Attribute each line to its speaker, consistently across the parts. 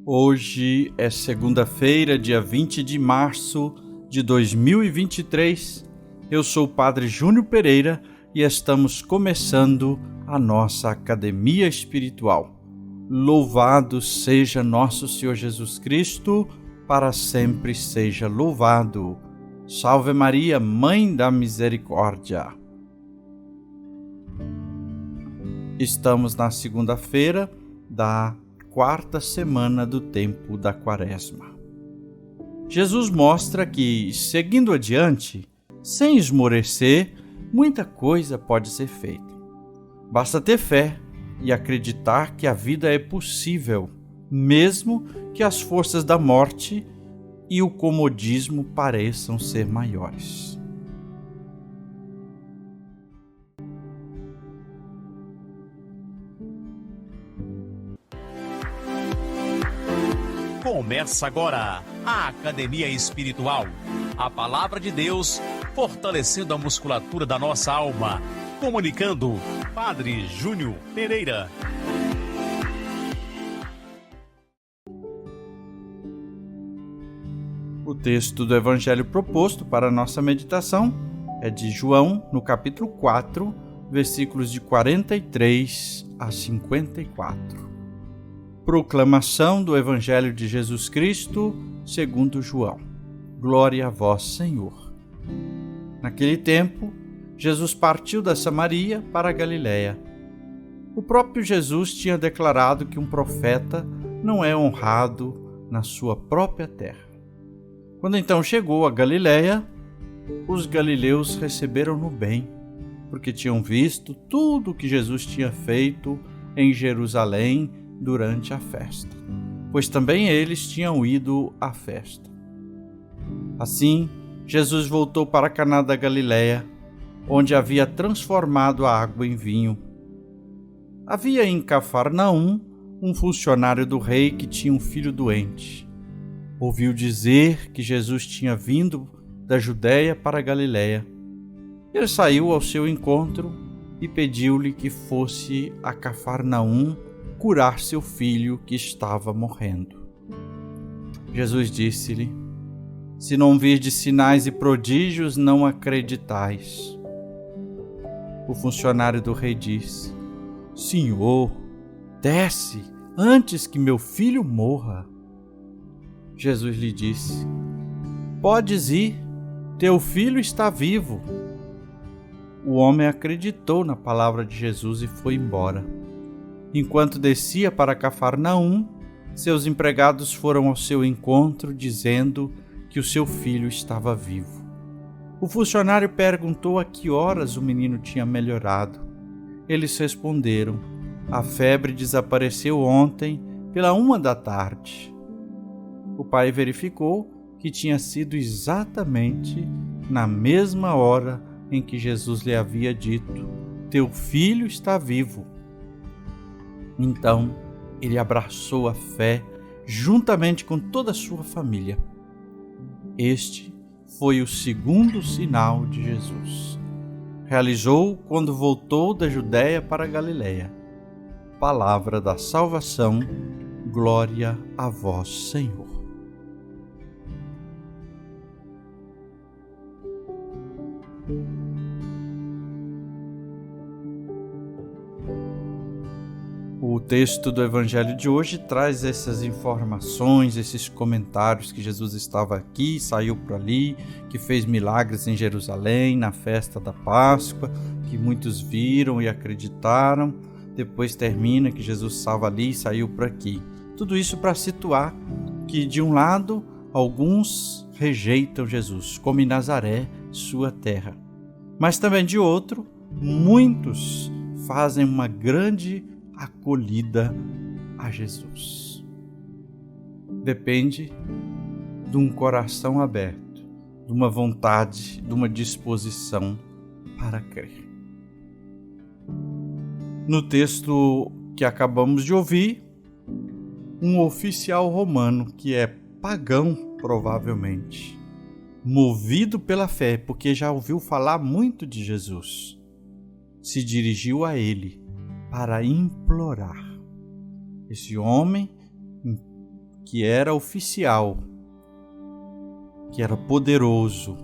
Speaker 1: Hoje é segunda-feira, dia 20 de março de 2023. Eu sou o Padre Júnior Pereira e estamos começando a nossa Academia Espiritual. Louvado seja nosso Senhor Jesus Cristo, para sempre seja louvado. Salve Maria, Mãe da Misericórdia. Estamos na segunda-feira da quarta semana do tempo da Quaresma. Jesus mostra que, seguindo adiante, sem esmorecer, muita coisa pode ser feita. Basta ter fé e acreditar que a vida é possível, mesmo que as forças da morte e o comodismo pareçam ser maiores.
Speaker 2: Começa agora a Academia Espiritual, a Palavra de Deus fortalecendo a musculatura da nossa alma. Comunicando, Padre Júnior Pereira.
Speaker 1: O texto do Evangelho proposto para a nossa meditação é de João, no capítulo 4, versículos de 43 a 54. Proclamação do Evangelho de Jesus Cristo, segundo João. Glória a vós, Senhor. Naquele tempo, Jesus partiu da Samaria para a Galiléia. O próprio Jesus tinha declarado que um profeta não é honrado na sua própria terra. Quando então chegou a Galiléia, os galileus receberam-no bem, porque tinham visto tudo o que Jesus tinha feito em Jerusalém durante a festa, pois também eles tinham ido à festa. Assim, Jesus voltou para Caná da Galiléia, onde havia transformado a água em vinho. Havia em Cafarnaum um funcionário do rei que tinha um filho doente. Ouviu dizer que Jesus tinha vindo da Judéia para a Galiléia. Ele saiu ao seu encontro e pediu-lhe que fosse a Cafarnaum curar seu filho que estava morrendo. Jesus disse-lhe: se não virdes sinais e prodígios, não acreditais. O funcionário do rei disse: Senhor, desce antes que meu filho morra. Jesus lhe disse: podes ir, teu filho está vivo. O homem acreditou na palavra de Jesus e foi embora. Enquanto descia para Cafarnaum, seus empregados foram ao seu encontro, dizendo que o seu filho estava vivo. O funcionário perguntou a que horas o menino tinha melhorado. Eles responderam: a febre desapareceu ontem, pela 1h. O pai verificou que tinha sido exatamente na mesma hora em que Jesus lhe havia dito: teu filho está vivo. Então, ele abraçou a fé juntamente com toda a sua família. Este foi o segundo sinal de Jesus. Realizou quando voltou da Judéia para a Galiléia. Palavra da salvação, glória a vós, Senhor. O texto do Evangelho de hoje traz essas informações, esses comentários que Jesus estava aqui, saiu por ali, que fez milagres em Jerusalém, na festa da Páscoa, que muitos viram e acreditaram. Depois termina que Jesus estava ali e saiu por aqui. Tudo isso para situar que, de um lado, alguns rejeitam Jesus, como em Nazaré, sua terra. Mas também, de outro, muitos fazem uma grande acolhida a Jesus. Depende de um coração aberto, de uma vontade, de uma disposição para crer. No texto que acabamos de ouvir, um oficial romano que é pagão, provavelmente, movido pela fé, porque já ouviu falar muito de Jesus, se dirigiu a ele para implorar. Esse homem que era oficial, que era poderoso,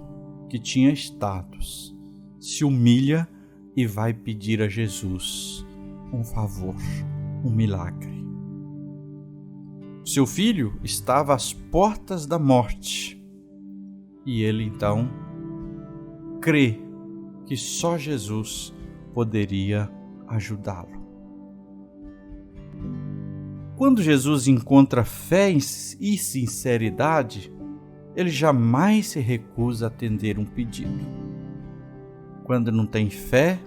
Speaker 1: que tinha status, se humilha e vai pedir a Jesus um favor, um milagre. Seu filho estava às portas da morte e ele então crê que só Jesus poderia ajudá-lo. Quando Jesus encontra fé e sinceridade, ele jamais se recusa a atender um pedido. Quando não tem fé,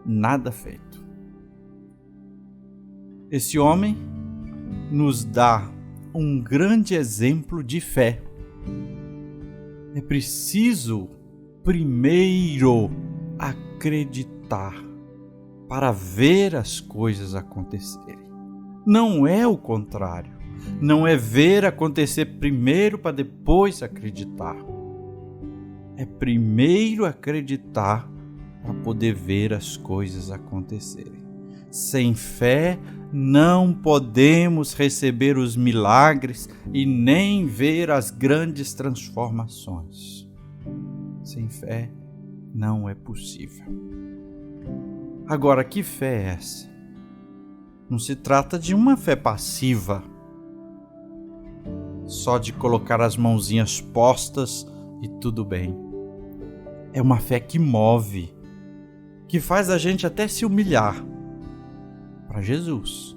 Speaker 1: nada feito. Esse homem nos dá um grande exemplo de fé. É preciso primeiro acreditar para ver as coisas acontecerem. Não é o contrário. Não é ver acontecer primeiro para depois acreditar. É primeiro acreditar para poder ver as coisas acontecerem. Sem fé, não podemos receber os milagres e nem ver as grandes transformações. Sem fé, não é possível. Agora, que fé é essa? Não se trata de uma fé passiva, só de colocar as mãozinhas postas e tudo bem. É uma fé que move, que faz a gente até se humilhar para Jesus.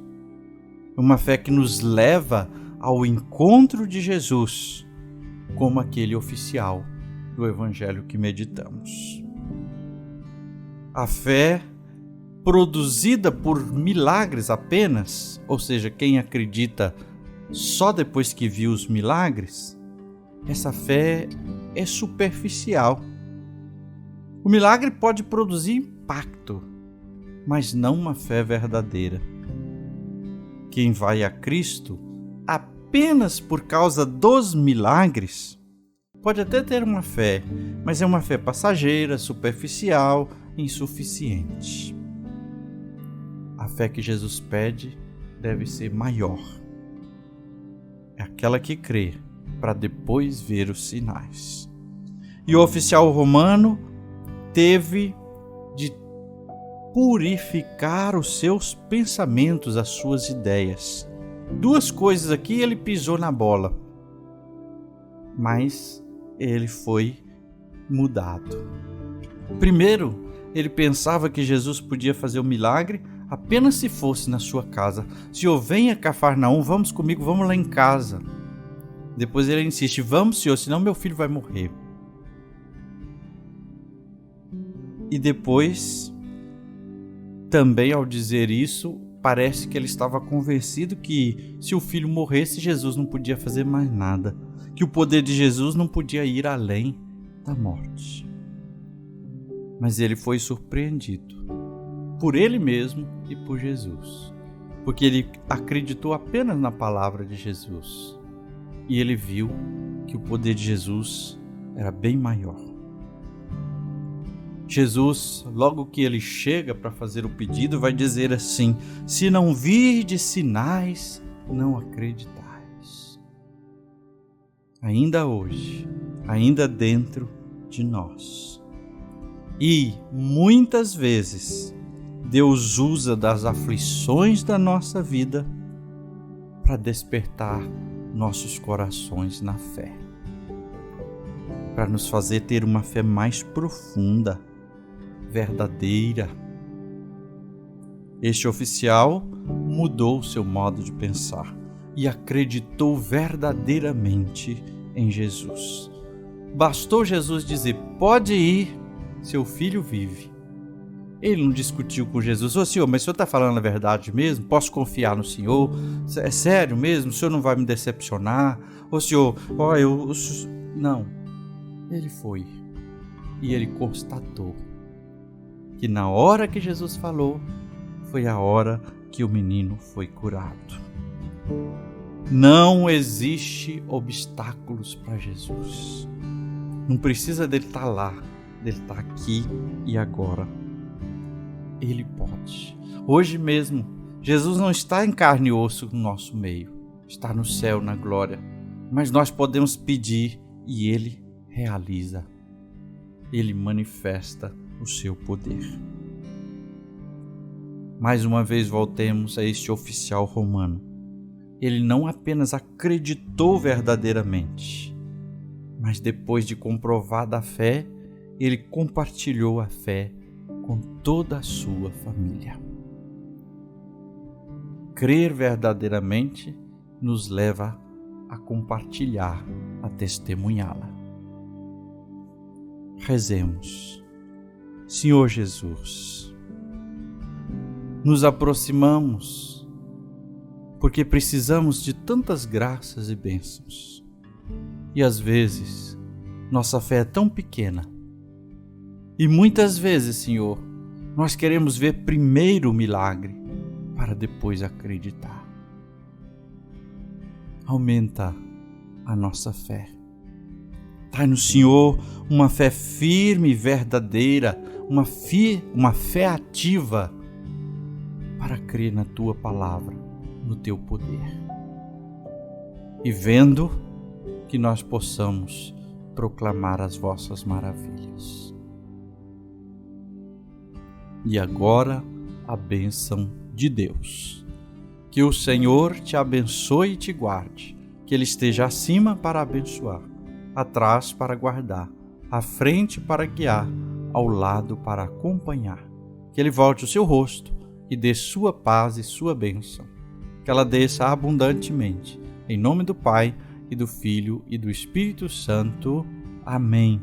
Speaker 1: Uma fé que nos leva ao encontro de Jesus, como aquele oficial do Evangelho que meditamos. A fé produzida por milagres apenas, ou seja, quem acredita só depois que viu os milagres, essa fé é superficial. O milagre pode produzir impacto, mas não uma fé verdadeira. Quem vai a Cristo apenas por causa dos milagres pode até ter uma fé, mas é uma fé passageira, superficial, insuficiente. A fé que Jesus pede deve ser maior. É aquela que crê para depois ver os sinais. E o oficial romano teve de purificar os seus pensamentos, as suas ideias. Duas coisas aqui ele pisou na bola, mas ele foi mudado. Primeiro, ele pensava que Jesus podia fazer o milagre apenas se fosse na sua casa. Senhor, venha a Cafarnaum, vamos comigo, vamos lá em casa. Depois ele insiste, vamos, Senhor, senão meu filho vai morrer. E depois, também ao dizer isso, parece que ele estava convencido que se o filho morresse, Jesus não podia fazer mais nada, que o poder de Jesus não podia ir além da morte. Mas ele foi surpreendido por ele mesmo e por Jesus, porque ele acreditou apenas na palavra de Jesus e ele viu que o poder de Jesus era bem maior. Jesus, logo que ele chega para fazer o pedido, vai dizer assim: se não virdes sinais, não acreditais. Ainda hoje, ainda dentro de nós. E muitas vezes Deus usa das aflições da nossa vida para despertar nossos corações na fé, para nos fazer ter uma fé mais profunda, verdadeira. Este oficial mudou seu modo de pensar e acreditou verdadeiramente em Jesus. Bastou Jesus dizer: pode ir, seu filho vive. Ele não discutiu com Jesus: ô Senhor, mas o Senhor está falando a verdade mesmo? Posso confiar no Senhor? É sério mesmo? O Senhor não vai me decepcionar? Ô Senhor, Não. Ele foi e ele constatou que na hora que Jesus falou, foi a hora que o menino foi curado. Não existe obstáculos para Jesus. Não precisa dele estar lá, dele estar aqui e agora. Ele pode. Hoje mesmo, Jesus não está em carne e osso no nosso meio, está no céu, na glória, mas nós podemos pedir e Ele realiza. Ele manifesta o seu poder. Mais uma vez voltemos a este oficial romano. Ele não apenas acreditou verdadeiramente, mas depois de comprovada a fé, ele compartilhou a fé com toda a sua família. Crer verdadeiramente nos leva a compartilhar, a testemunhá-la. Rezemos. Senhor Jesus, nos aproximamos porque precisamos de tantas graças e bênçãos. E às vezes, nossa fé é tão pequena. E muitas vezes, Senhor, nós queremos ver primeiro o milagre para depois acreditar. Aumenta a nossa fé. Dai no Senhor uma fé firme e verdadeira, uma fé ativa para crer na Tua palavra, no Teu poder. E vendo que nós possamos proclamar as vossas maravilhas. E agora, a bênção de Deus. Que o Senhor te abençoe e te guarde, que Ele esteja acima para abençoar, atrás para guardar, à frente para guiar, ao lado para acompanhar. Que Ele volte o seu rosto e dê sua paz e sua bênção. Que ela desça abundantemente. Em nome do Pai, e do Filho, e do Espírito Santo. Amém.